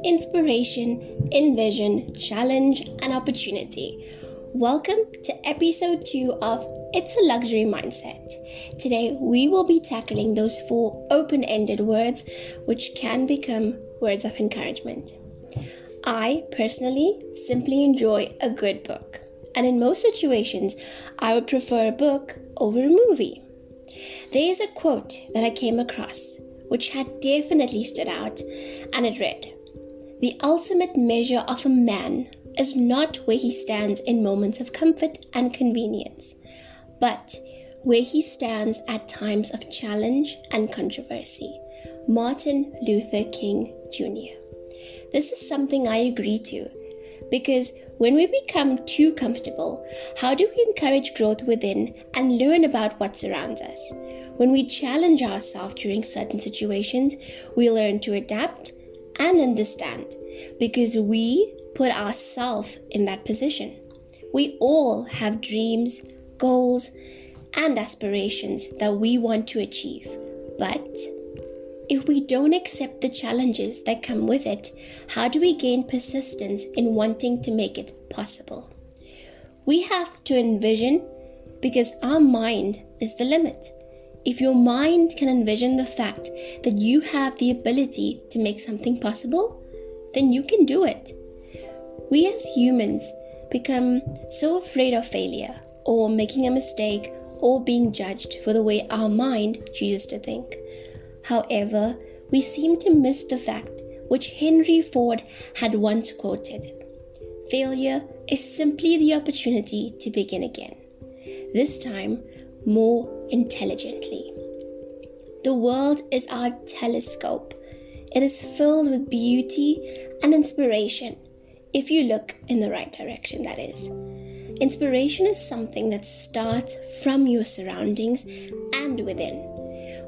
Inspiration, envision, challenge, and opportunity. Welcome to episode 2 of It's a Luxury Mindset. Today we will be tackling those 4 open-ended words which can become words of encouragement. I personally simply enjoy a good book, and in most situations I would prefer a book over a movie. There is a quote that I came across which had definitely stood out, and it read, "The ultimate measure of a man is not where he stands in moments of comfort and convenience, but where he stands at times of challenge and controversy." Martin Luther King Jr. This is something I agree to, because when we become too comfortable, how do we encourage growth within and learn about what surrounds us? When we challenge ourselves during certain situations, we learn to adapt and understand, because we put ourselves in that position. We all have dreams, goals, and aspirations that we want to achieve. But if we don't accept the challenges that come with it, how do we gain persistence in wanting to make it possible? We have to envision, because our mind is the limit. If your mind can envision the fact that you have the ability to make something possible, then you can do it. We as humans become so afraid of failure, or making a mistake, or being judged for the way our mind chooses to think. However, we seem to miss the fact which Henry Ford had once quoted: "Failure is simply the opportunity to begin again, this time more intelligently." The world is our telescope. It is filled with beauty and inspiration, if you look in the right direction, that is. Inspiration is something that starts from your surroundings and within.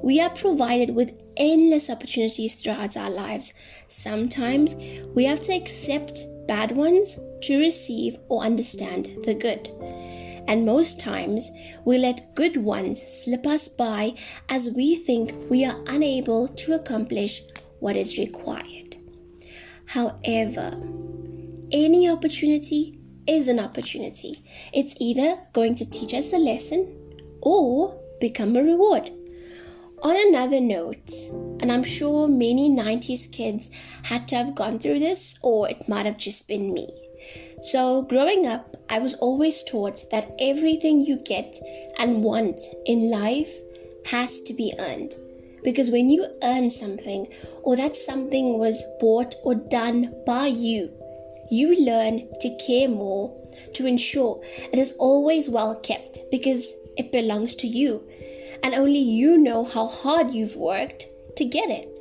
We are provided with endless opportunities throughout our lives. Sometimes we have to accept bad ones to receive or understand the good. And most times, we let good ones slip us by as we think we are unable to accomplish what is required. However, any opportunity is an opportunity. It's either going to teach us a lesson or become a reward. On another note, and I'm sure many 90s kids had to have gone through this, or it might have just been me. So growing up, I was always taught that everything you get and want in life has to be earned. Because when you earn something, or that something was bought or done by you, you learn to care more, to ensure it is always well kept, because it belongs to you, and only you know how hard you've worked to get it.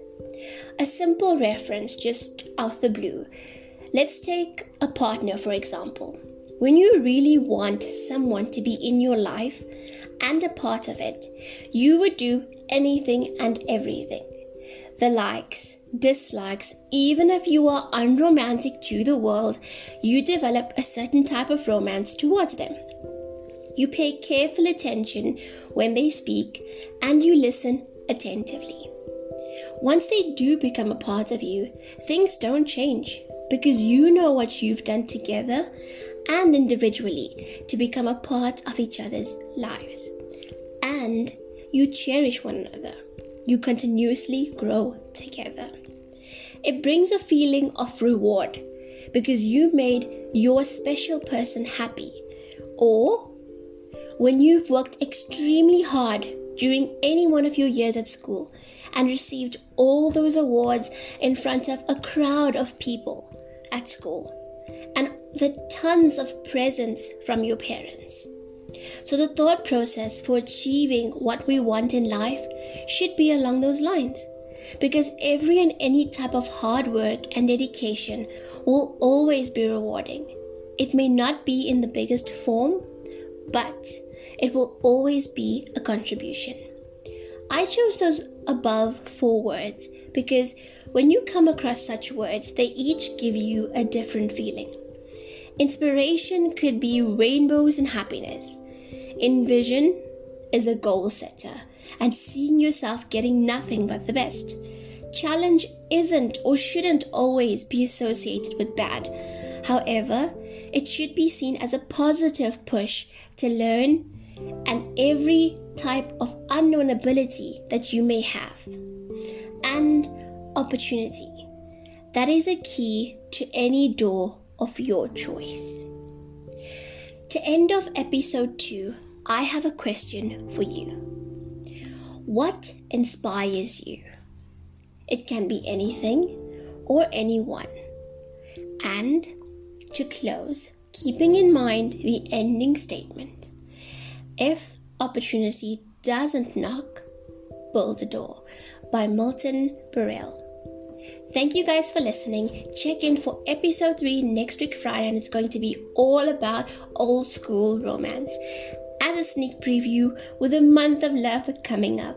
A simple reference just out the blue. Let's take a partner, for example. When you really want someone to be in your life and a part of it, you would do anything and everything. The likes, dislikes, even if you are unromantic to the world, you develop a certain type of romance towards them. You pay careful attention when they speak, and you listen attentively. Once they do become a part of you, things don't change, because you know what you've done together and individually to become a part of each other's lives. And you cherish one another. You continuously grow together. It brings a feeling of reward, because you made your special person happy. Or when you've worked extremely hard during any one of your years at school and received all those awards in front of a crowd of people at school, and the tons of presents from your parents. So the thought process for achieving what we want in life should be along those lines, because every and any type of hard work and dedication will always be rewarding. It may not be in the biggest form, but it will always be a contribution. I chose those above 4 words because when you come across such words, they each give you a different feeling. Inspiration could be rainbows and happiness. Envision is a goal setter, and seeing yourself getting nothing but the best. Challenge isn't or shouldn't always be associated with bad. However, it should be seen as a positive push to learn and every type of unknown ability that you may have. And opportunity. That is a key to any door of your choice. To end off episode 2, I have a question for you. What inspires you? It can be anything or anyone. And to close, keeping in mind the ending statement, if opportunity doesn't knock, build a door, by Milton Berle. Thank you guys for listening. Check in for episode 3 next week Friday, and it's going to be all about old school romance. As a sneak preview, with the month of love coming up,